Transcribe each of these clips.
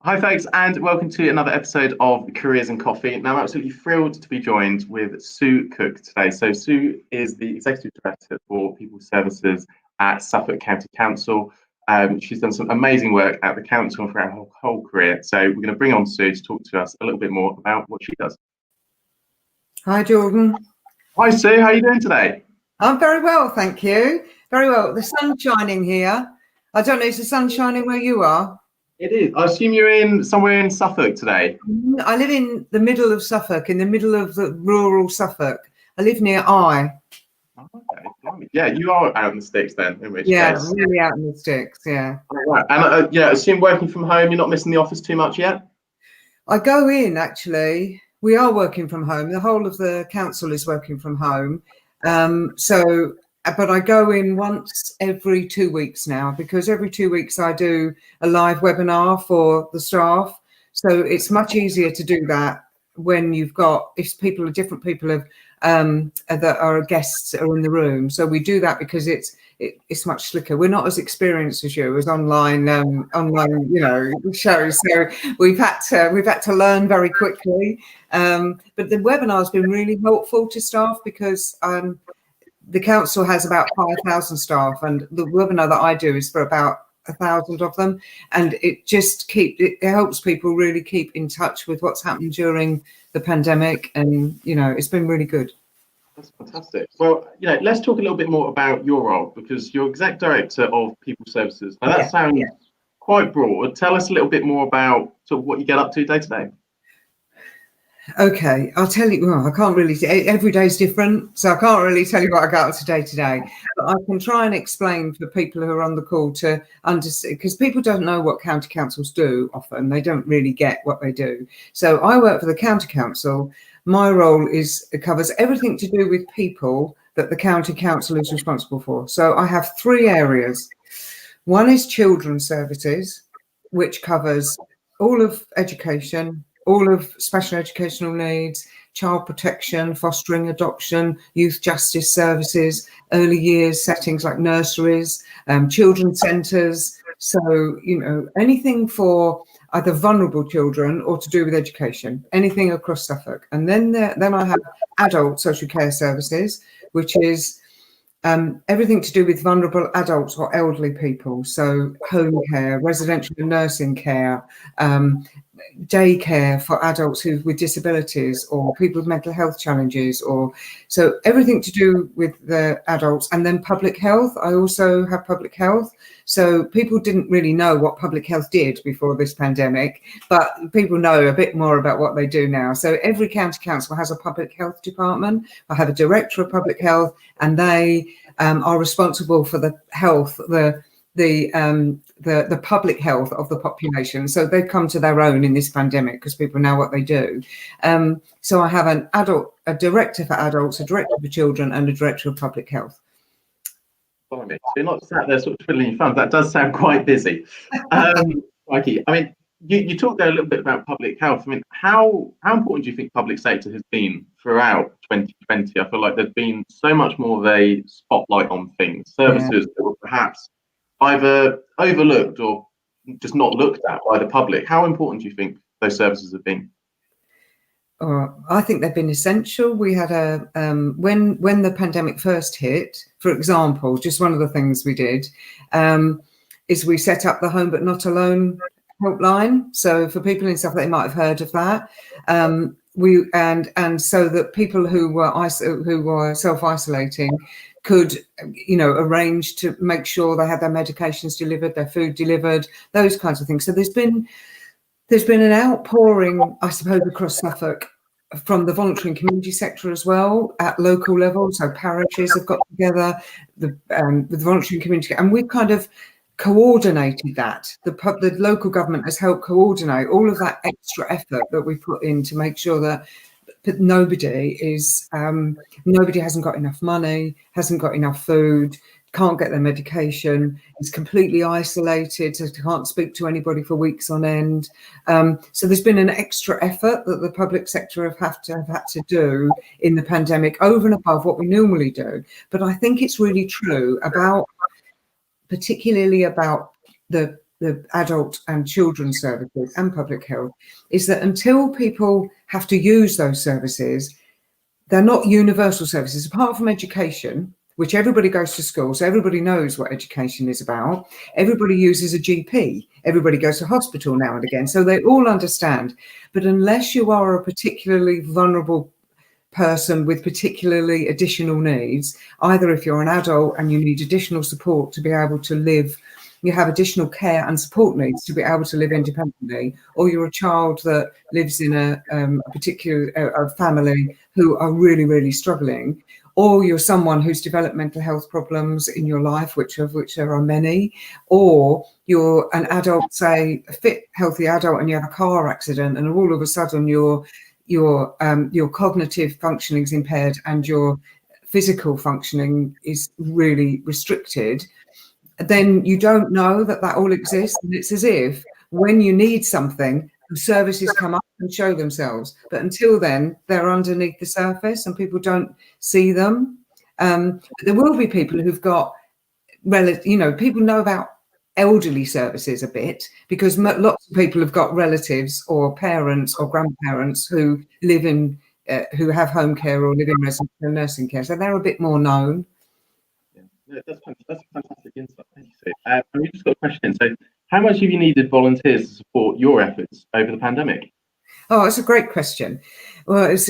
Hi, folks, and welcome to another episode of Careers and Coffee. Now, I'm absolutely thrilled to be joined with Sue Cook today. So, Sue is the Executive Director for People Services at Suffolk County Council. She's done some amazing work at the council and for her whole career. So, we're going to bring on Sue to talk to us a little bit more about what she does. Hi, Jordan. Hi, Sue. How are you doing today? I'm very well, thank you. Very well. The sun's shining here. I don't know, is the sun shining where you are? It is. I assume you're somewhere in Suffolk today. I live in the middle of Suffolk, in the middle of the rural Suffolk. I live near Eye. Oh, okay. Yeah, you are out in the sticks then, in which case. Really out in the sticks, yeah. All right. And I assume working from home, you're not missing the office too much yet? I go in, actually. We are working from home. The whole of the council is working from home. But I go in once every 2 weeks now, because every 2 weeks I do a live webinar for the staff. So it's much easier to do that when you've got, if different people that are guests are in the room. So we do that because it's much slicker. We're not as experienced as you as online shows. So we've had to learn very quickly. But the webinar has been really helpful to staff because the council has about 5,000 staff, and the webinar that I do is for about 1,000 of them, and it helps people really keep in touch with what's happened during the pandemic, and it's been really good. That's fantastic. Well, let's talk a little bit more about your role, because you're Exec Director of People Services. Now that sounds quite broad. Tell us a little bit more about sort of what you get up to day to day. Okay, I'll tell you. Well, I can't really. Every day is different, so I can't really tell you what I got to day. But I can try and explain for people who are on the call to understand, because people don't know what county councils do. Often they don't really get what they do. So I work for the county council. My role covers everything to do with people that the county council is responsible for. So I have 3 areas. One is children's services, which covers all of education, all of special educational needs, child protection, fostering, adoption, youth justice services, early years settings like nurseries, children's centres. So, anything for either vulnerable children or to do with education, anything across Suffolk. And then I have adult social care services, which is everything to do with vulnerable adults or elderly people. So home care, residential and nursing care, daycare for adults with disabilities or people with mental health challenges, so everything to do with the adults. And then public health. I also have public health. So people didn't really know what public health did before this pandemic, but people know a bit more about what they do now. So every county council has a public health department. I have a director of public health, and they are responsible for the health, the public health of the population. So they've come to their own in this pandemic because people know what they do. So I have a director for adults, a director for children, and a director of public health. So you're not sat there sort of twiddling your thumbs. That does sound quite busy. Mikey, I mean, you talked there a little bit about public health. I mean, how important do you think public sector has been throughout 2020? I feel like there's been so much more of a spotlight on things, services that were perhaps either overlooked or just not looked at by the public. How important do you think those services have been? I think they've been essential. We had when the pandemic first hit, for example, just one of the things we did is we set up the Home But Not Alone helpline. So for people and stuff, they might have heard of that. And so that people who were self-isolating could, arrange to make sure they had their medications delivered, their food delivered, those kinds of things. So there's been an outpouring, I suppose, across Suffolk from the voluntary and community sector as well at local level. So parishes have got together with voluntary and community, and we've kind of coordinated that. The local government has helped coordinate all of that extra effort that we put in to make sure that nobody hasn't got enough money, hasn't got enough food, can't get their medication, is completely isolated, so can't speak to anybody for weeks on end. So there's been an extra effort that the public sector have had to do in the pandemic over and above what we normally do. But I think it's really true particularly about the the adult and children's services and public health is that until people have to use those services, they're not universal services, apart from education, which everybody goes to school, so everybody knows what education is about. Everybody uses a GP. Everybody goes to hospital now and again, so they all understand. But unless you are a particularly vulnerable person with particularly additional needs, either if you're an adult and you need additional support to be able to live, you have additional care and support needs to be able to live independently, or you're a child that lives in a particular a family who are really, really struggling, or you're someone who's developed mental health problems in your life, which there are many, or you're an adult, say a fit, healthy adult, and you have a car accident, and all of a sudden your cognitive functioning is impaired and your physical functioning is really restricted, then you don't know that all exists. And it's as if when you need something, the services come up and show themselves. But until then, they're underneath the surface and people don't see them. But there will be people who've got, people know about elderly services a bit because lots of people have got relatives or parents or grandparents who live in, who have home care or live in residential nursing care. So they're a bit more known. Yeah, that's fantastic insight. Thank you, Sue. And we just got a question. So, how much have you needed volunteers to support your efforts over the pandemic? Oh, it's a great question. Well, it's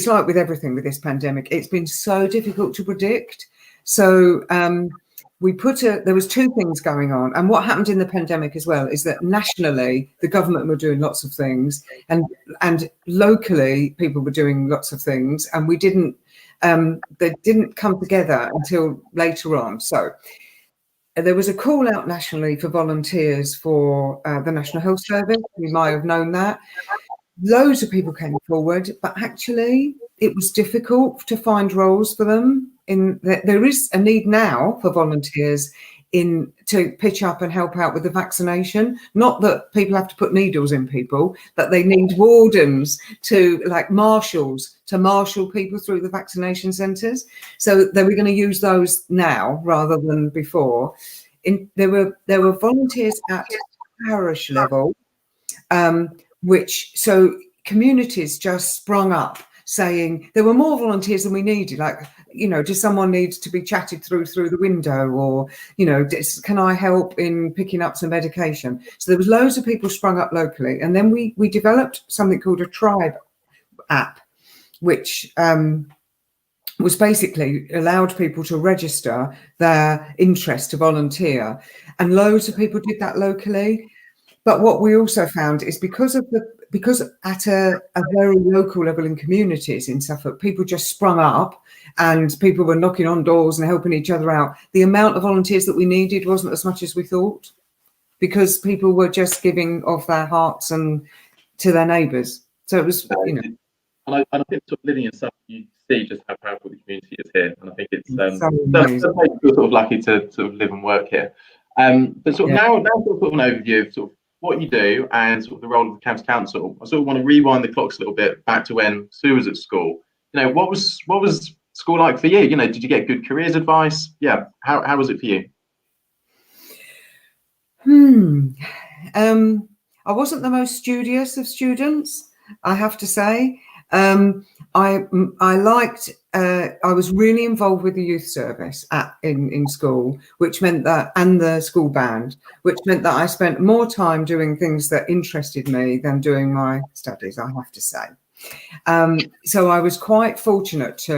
like with everything with this pandemic, it's been so difficult to predict. So there was two things going on. And what happened in the pandemic as well is that nationally, the government were doing lots of things and locally people were doing lots of things. And they didn't come together until later on. So there was a call out nationally for volunteers for the National Health Service. You might have known that. Loads of people came forward, but actually it was difficult to find roles for them. There is a need now for volunteers to pitch up and help out with the vaccination. Not that people have to put needles in people, but they need wardens marshals to marshal people through the vaccination centres. So they were going to use those now rather than before. There were volunteers at parish level, so communities just sprung up saying there were more volunteers than we needed. Does someone need to be chatted through the window, or, can I help in picking up some medication? So there was loads of people sprung up locally. And then we developed something called a tribe app, which was basically allowed people to register their interest to volunteer. And loads of people did that locally. But what we also found is because at a very local level in communities in Suffolk, people just sprung up and people were knocking on doors and helping each other out. The amount of volunteers that we needed wasn't as much as we thought because people were just giving of their hearts and to their neighbours. So it was, And I think sort of living in Suffolk, you see just how powerful the community is here. And I think it's so feel sort of lucky to sort of live and work here. But sort of now sort of an overview of sort of what you do and sort of the role of the county council. I sort of want to rewind the clocks a little bit back to when Sue was at school. What was school like for you? Did you get good careers advice? Yeah, how was it for you? I wasn't the most studious of students, I have to say. I was really involved with the youth service in school, which meant that, and the school band, which meant that I spent more time doing things that interested me than doing my studies, I have to say. So I was quite fortunate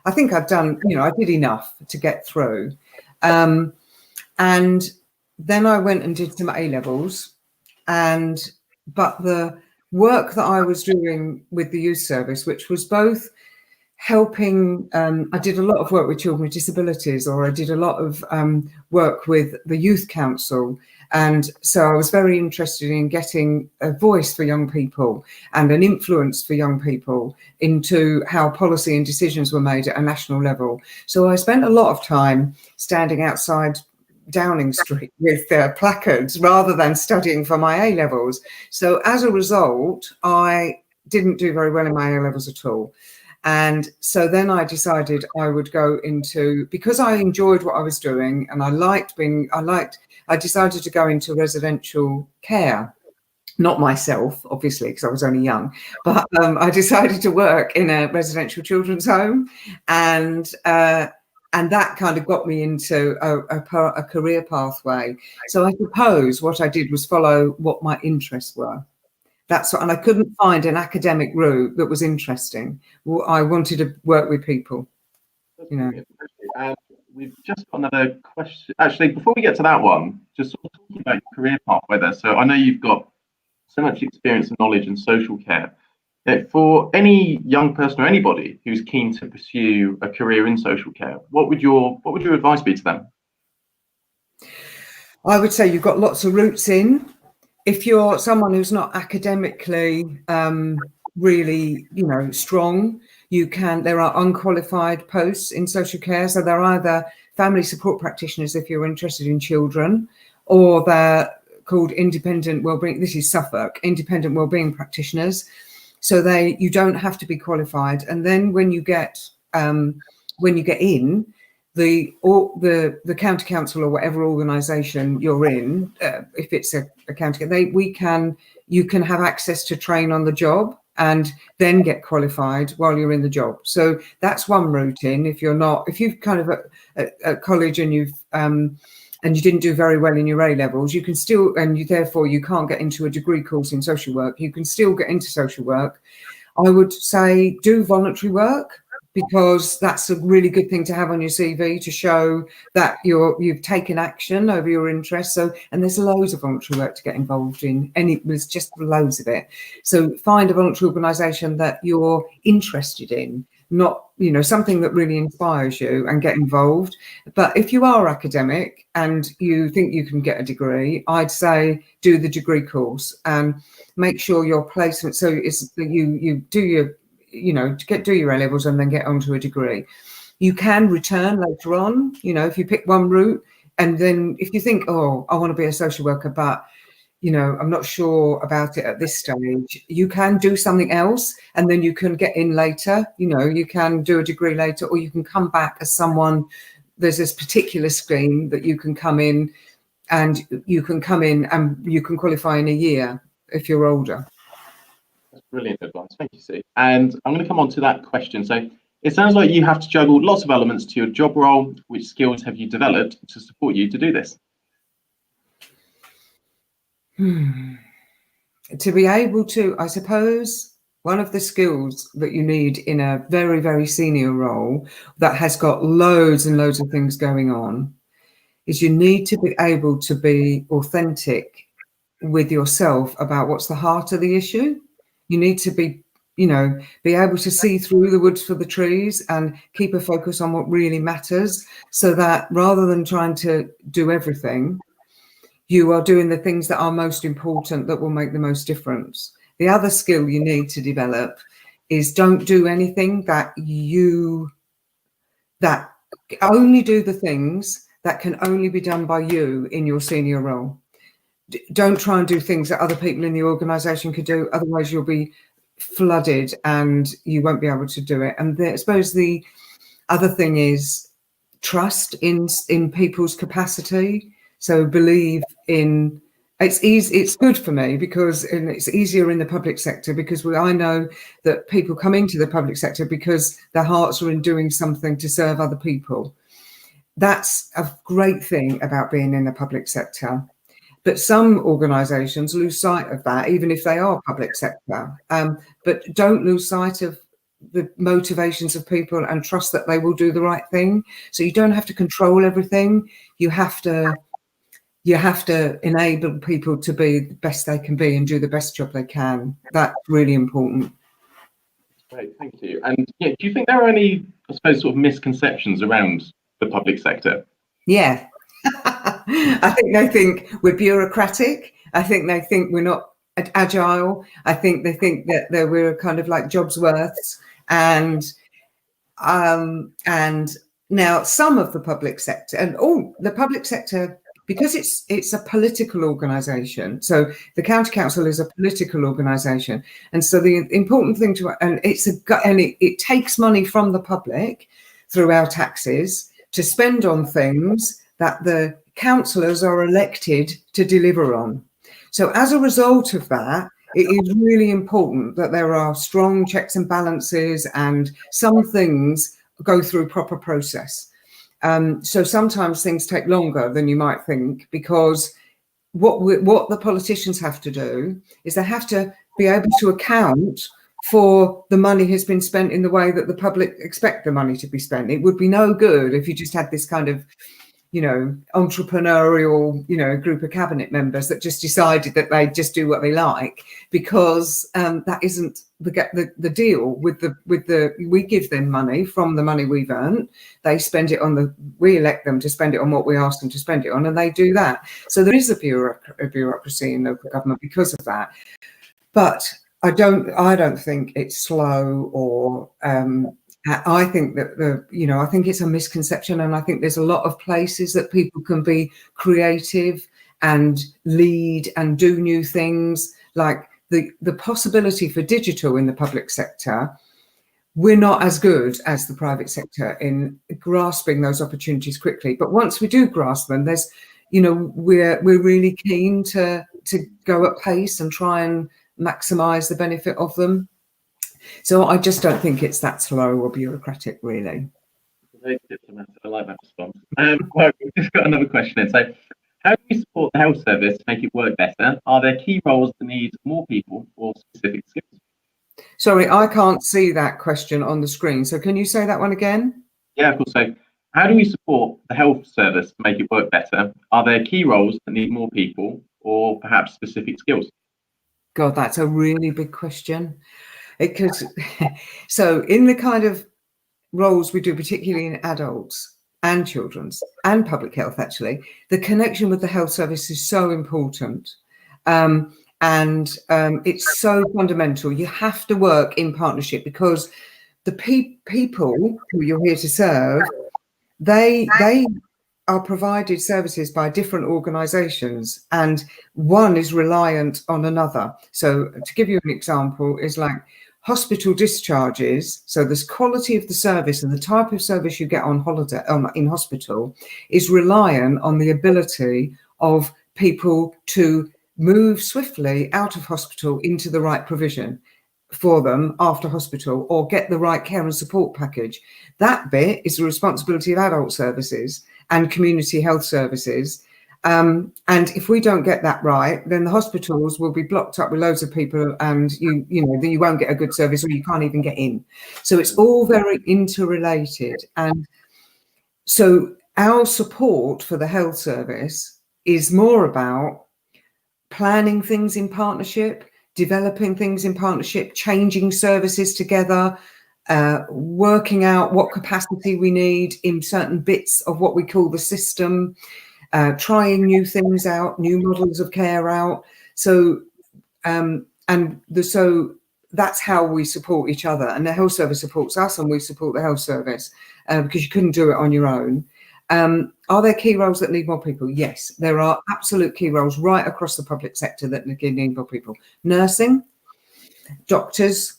I think I'd done, I did enough to get through. And then I went and did some A-levels, but the work that I was doing with the youth service, which was both helping, I did a lot of work with children with disabilities, or I did a lot of work with the youth council. And so I was very interested in getting a voice for young people and an influence for young people into how policy and decisions were made at a national level. So I spent a lot of time standing outside Downing Street with placards rather than studying for my A-levels. So as a result, I didn't do very well in my A-levels at all. And so then I decided I would go into, because I enjoyed what I was doing and I decided to go into residential care. Not myself, obviously, because I was only young, but I decided to work in a residential children's home, and that kind of got me into a career pathway. So I suppose what I did was follow what my interests were. And I couldn't find an academic route that was interesting. I wanted to work with people. And we've just got another question. Actually, before we get to that one, just sort of talking about your career pathway there. So I know you've got so much experience and knowledge in social care. For any young person or anybody who's keen to pursue a career in social care, what would your advice be to them? I would say you've got lots of routes in. If you're someone who's not academically really, strong, there are unqualified posts in social care. So they're either family support practitioners if you're interested in children, or they're called independent wellbeing. This is Suffolk, independent wellbeing practitioners. So you don't have to be qualified. And then when you get in, the county council or whatever organisation you're in, if it's a county, you can have access to train on the job and then get qualified while you're in the job. So that's one route in. If you've kind of at college and you didn't do very well in your A levels, you can still, therefore you can't get into a degree course in social work. You can still get into social work. I would say do voluntary work, because that's a really good thing to have on your CV to show that you've taken action over your interests. And there's loads of voluntary work to get involved in, and there's just loads of it. So find a voluntary organisation that you're interested in, not something that really inspires you, and get involved. But if you are academic and you think you can get a degree, I'd say do the degree course and make sure your placement. So it's you do your do your A levels and then get onto a degree. You can return later on, if you pick one route, and then if you think, oh, I want to be a social worker, but I'm not sure about it at this stage, you can do something else and then you can get in later. You can do a degree later, or you can come back as someone. There's this particular scheme that you can come in and you can qualify in a year if you're older. That's brilliant advice. Thank you, Sue. And I'm going to come on to that question. So it sounds like you have to juggle lots of elements to your job role. Which skills have you developed to support you to do this? To be able to, I suppose, one of the skills that you need in a very, very senior role that has got loads and loads of things going on is you need to be able to be authentic with yourself about what's the heart of the issue. You need to be able to see through the woods for the trees and keep a focus on what really matters, so that rather than trying to do everything, you are doing the things that are most important, that will make the most difference. The other skill you need to develop is don't do anything that only do the things that can only be done by you in your senior role. Don't try and do things that other people in the organisation could do. Otherwise, you'll be flooded and you won't be able to do it. And I suppose the other thing is trust in people's capacity. So believe in. It's easy. It's good for me because it's easier in the public sector, because I know that people come into the public sector because their hearts are in doing something to serve other people. That's a great thing about being in the public sector. But some organisations lose sight of that, even if they are public sector. But don't lose sight of the motivations of people and trust that they will do the right thing. So you don't have to control everything. You have to enable people to be the best they can be and do the best job they can. That's really important. Great, thank you. And do you think there are any, I suppose, sort of misconceptions around the public sector? Yeah. I think they think we're bureaucratic. I think they think we're not agile. I think they think that we're kind of like jobs worths. And now some of the public sector, the public sector because it's a political organisation. So the county council is a political organisation, and so the important thing it takes money from the public through our taxes to spend on things that the councillors are elected to deliver on. So as a result of that, it is really important that there are strong checks and balances, and some things go through proper process. So sometimes things take longer than you might think, because what the politicians have to do is they have to be able to account for the money has been spent in the way that the public expect the money to be spent. It would be no good if you just had this kind of, entrepreneurial, group of cabinet members that just decided that they just do what they like, because that isn't the deal with we give them money from the money we've earned. They spend it on we elect them to spend it on what we ask them to spend it on, and they do that. So there is a bureaucracy in local government because of that. But I don't think it's slow, or I think that I think it's a misconception, and I think there's a lot of places that people can be creative and lead and do new things, like the possibility for digital in the public sector. We're not as good as the private sector in grasping those opportunities quickly, but once we do grasp them, there's we're really keen to go at pace and try and maximize the benefit of them. So I just don't think it's that slow or bureaucratic, really. Very diplomatic. I like that response. Well, we've just got another question in. So, how do you support the health service to make it work better? Are there key roles that need more people or specific skills? Sorry, I can't see that question on the screen. So can you say that one again? Yeah, of course. So, how do we support the health service to make it work better? Are there key roles that need more people or perhaps specific skills? God, that's a really big question. So in the kind of roles we do, particularly in adults and children's and public health, actually, the connection with the health service is so important. And it's so fundamental. You have to work in partnership, because the people who you're here to serve, they are provided services by different organisations, and one is reliant on another. So to give you an example, is like hospital discharges. So this quality of the service and the type of service you get on holiday in hospital is reliant on the ability of people to move swiftly out of hospital into the right provision for them after hospital, or get the right care and support package. That bit is the responsibility of adult services and community health services. And if we don't get that right, then the hospitals will be blocked up with loads of people, and you won't get a good service, or you can't even get in. So it's all very interrelated. And so our support for the health service is more about planning things in partnership, developing things in partnership, changing services together, working out what capacity we need in certain bits of what we call the system, trying new things out, new models of care out. So so that's how we support each other, and the health service supports us and we support the health service, because you couldn't do it on your own. Are there key roles that need more people? Yes, there are absolute key roles right across the public sector that need more people. Nursing, doctors,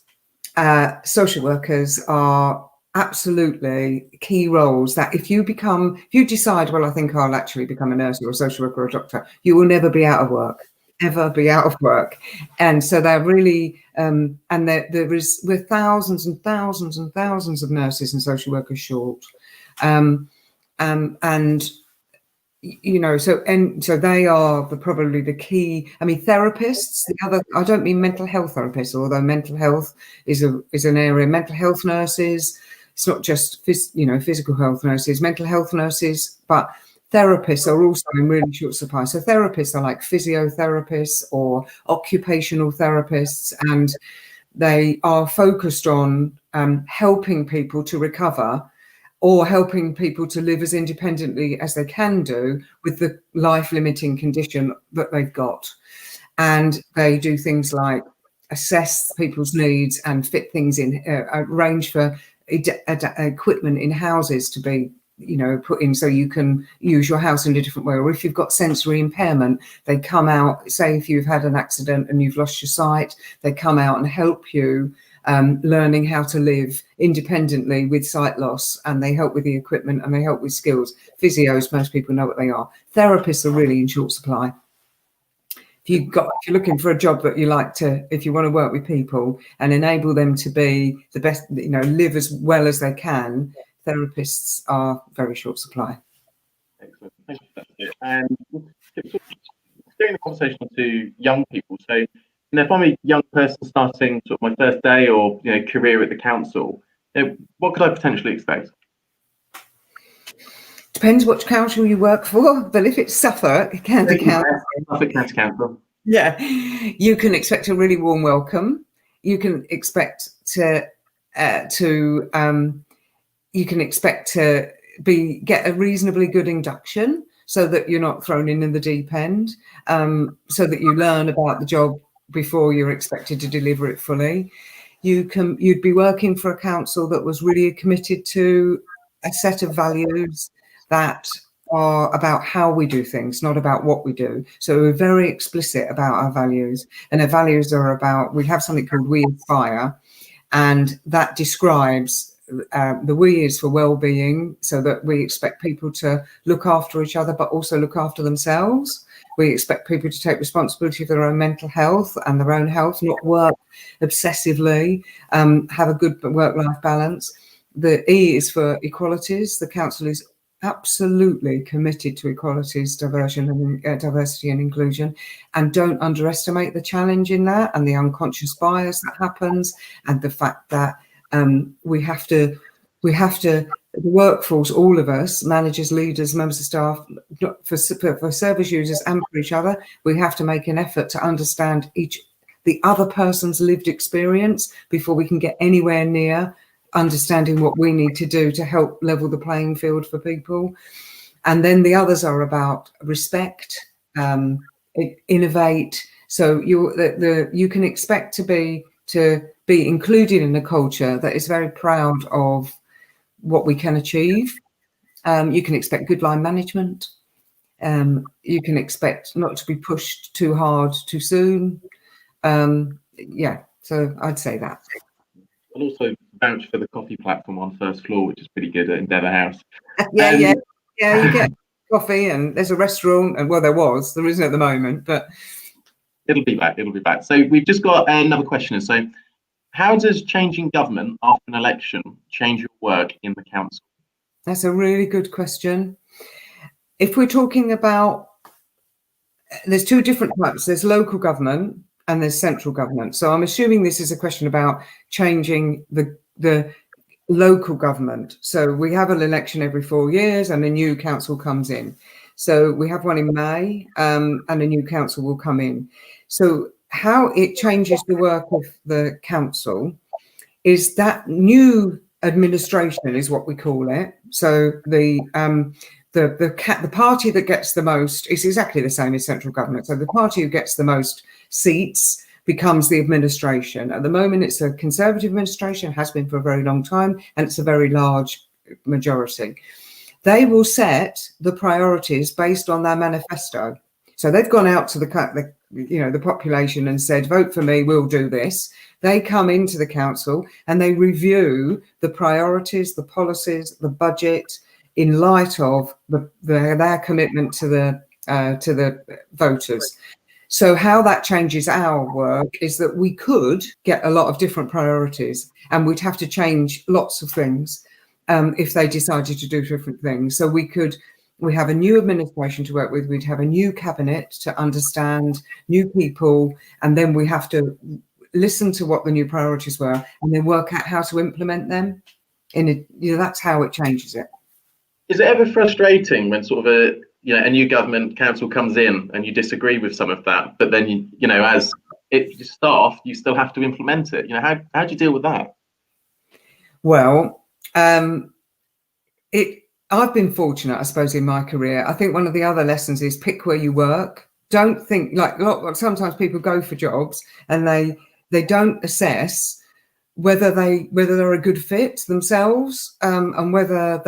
social workers are absolutely key roles that if you decide, well, I think I'll actually become a nurse or a social worker or a doctor, you will never be out of work. And so they're really we're thousands and thousands and thousands of nurses and social workers short. So they are probably the key. I mean, therapists, I don't mean mental health therapists, although mental health is an area. Mental health nurses, it's not just physical health nurses, mental health nurses, but therapists are also in really short supply. So therapists are like physiotherapists or occupational therapists, and they are focused on helping people to recover, or helping people to live as independently as they can do with the life-limiting condition that they've got. And they do things like assess people's needs and fit things in, arrange for equipment in houses to be put in so you can use your house in a different way. Or if you've got sensory impairment, they come out, say if you've had an accident and you've lost your sight, they come out and help you learning how to live independently with sight loss, and they help with the equipment and they help with skills. Physios, most people know what they are. Therapists are really in short supply. If you're looking for a job that you like to, if you want to work with people and enable them to be the best, live as well as they can, therapists are very short supply. Excellent. Thank you. And steering the conversation to young people. So, if I'm a young person starting sort of my first day or career at the council, what could I potentially expect? Depends which council you work for, but if it's Suffolk County Council, yeah, you can expect a really warm welcome. You can expect to get a reasonably good induction, so that you're not thrown in the deep end, so that you learn about the job before you're expected to deliver it fully. You'd be working for a council that was really committed to a set of values that are about how we do things, not about what we do. So we're very explicit about our values, and our values are about, we have something called We Inspire, and that describes the we is for well-being, so that we expect people to look after each other, but also look after themselves. We expect people to take responsibility for their own mental health and their own health, not work obsessively, have a good work-life balance. The E is for equalities. The council is absolutely committed to equalities, diversity and inclusion, and don't underestimate the challenge in that, and the unconscious bias that happens, and the fact that we have to, the workforce, all of us, managers, leaders, members of staff, for service users and for each other, we have to make an effort to understand the other person's lived experience before we can get anywhere near understanding what we need to do to help level the playing field for people. And then the others are about respect, innovate. So you can expect to be included in a culture that is very proud of what we can achieve. You can expect good line management. You can expect not to be pushed too hard too soon. So I'd say that. I'll also vouch for the coffee platform on first floor, which is pretty good at Endeavour House. Yeah, you get coffee, and there's a restaurant, and there isn't at the moment, but it'll be back. So we've just got another question. So how does changing government after an election change your work in the council? That's a really good question. If we're talking about, there's two different types. There's local government and there's central government. So I'm assuming this is a question about changing the local government. So we have an election every 4 years and a new council comes in. So we have one in May, and a new council will come in. So how it changes the work of the council is that new administration is what we call it. So the party that gets the most is exactly the same as central government. So the party who gets the most seats becomes the administration. At the moment, it's a Conservative administration, has been for a very long time, and it's a very large majority. They will set the priorities based on their manifesto. So they've gone out to the population and said, vote for me, we'll do this. They come into the council and they review the priorities, the policies, the budget in light of their commitment to the voters. So how that changes our work is that we could get a lot of different priorities, and we'd have to change lots of things if they decided to do different things. So we have a new administration to work with, we'd have a new cabinet to understand, new people, and then we have to listen to what the new priorities were and then work out how to implement them. That's how it changes it. Is it ever frustrating when sort of a new government council comes in and you disagree with some of that, but then as staff, you still have to implement it? How do you deal with that? Well, I've been fortunate, I suppose, in my career. I think one of the other lessons is pick where you work. Don't think sometimes people go for jobs and they don't assess whether they're a good fit themselves, and whether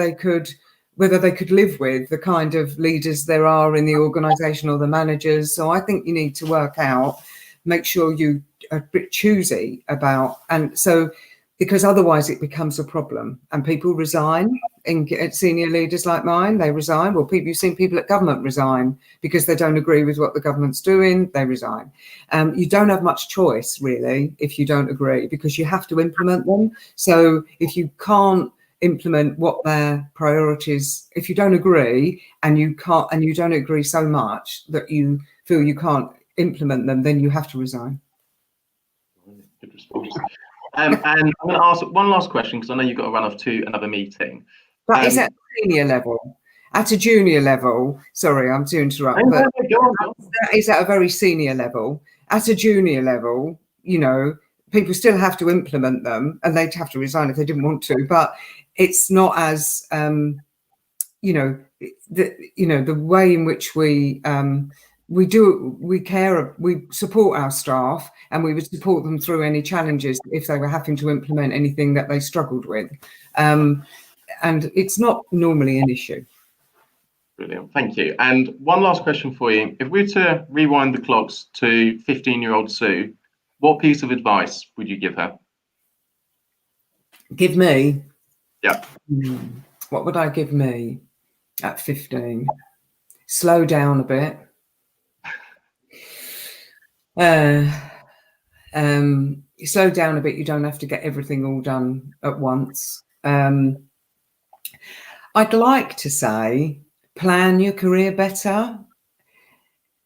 whether they could live with the kind of leaders there are in the organisation or the managers. So I think you need to work out, make sure you are a bit choosy about, and so, because otherwise it becomes a problem and people resign. At senior leaders like mine, they resign. Well, you've seen people at government resign because they don't agree with what the government's doing, they resign. You don't have much choice really if you don't agree, because you have to implement them. So if you can't implement what their priorities, if you don't agree and you don't agree so much that you feel you can't implement them, then you have to resign. Good response. And I'm going to ask one last question, because I know you've got to run off to another meeting. But is at a senior level? At a junior level, sorry, I'm to interrupt, but that is at a very senior level. At a junior level, you know, people still have to implement them, and they'd have to resign if they didn't want to. But it's not as, you know, the way in which we support our staff, and we would support them through any challenges if they were having to implement anything that they struggled with. And it's not normally an issue. Brilliant, thank you. And one last question for you. If we were to rewind the clocks to 15-year-old Sue, what piece of advice would you give her? Give me? Yeah. What would I give me at 15? Slow down a bit. Slow down a bit. You don't have to get everything all done at once. I'd like to say plan your career better,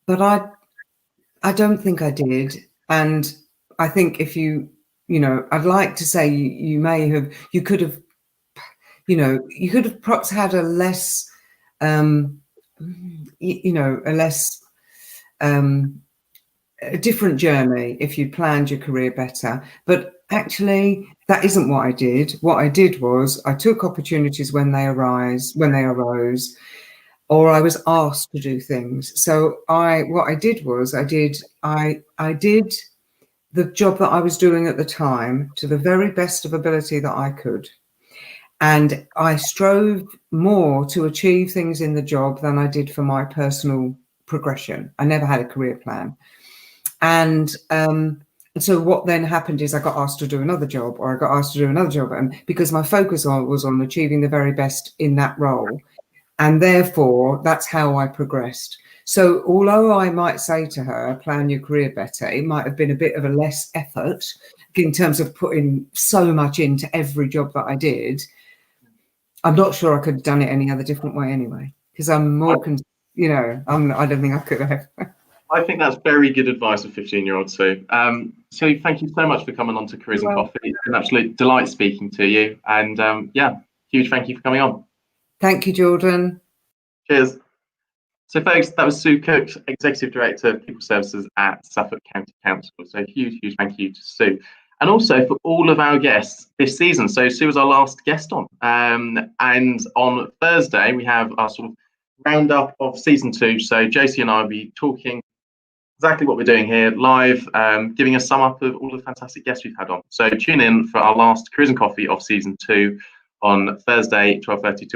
but I don't think I did. And I think if you know, I'd like to say you could have perhaps had a less, a different journey if you planned your career better. But actually, that isn't what I did. What I did was I took opportunities when they arose, or I was asked to do things. So what I did was I did the job that I was doing at the time to the very best of ability that I could. And I strove more to achieve things in the job than I did for my personal progression. I never had a career plan. And so what then happened is I got asked to do another job, or I got asked to do another job, and because my focus was on achieving the very best in that role, and therefore that's how I progressed. So although I might say to her, plan your career better, it might have been a bit of a less effort in terms of putting so much into every job that I did. I'm not sure I could have done it any other different way anyway, because I'm more, I don't think I could have. I think that's very good advice for 15-year-old Sue. So thank you so much for coming on to Careers and Coffee. It's been an absolute delight speaking to you. And huge thank you for coming on. Thank you, Jordan. Cheers. So folks, that was Sue Cook, Executive Director of People Services at Suffolk County Council. So huge thank you to Sue. And also for all of our guests this season. So Sue was our last guest on. And on Thursday, we have our sort of roundup of season 2. So Josie and I will be talking exactly what we're doing here live, giving a sum up of all the fantastic guests we've had on. So tune in for our last Careers and Coffee of season 2 on Thursday, 12:30 to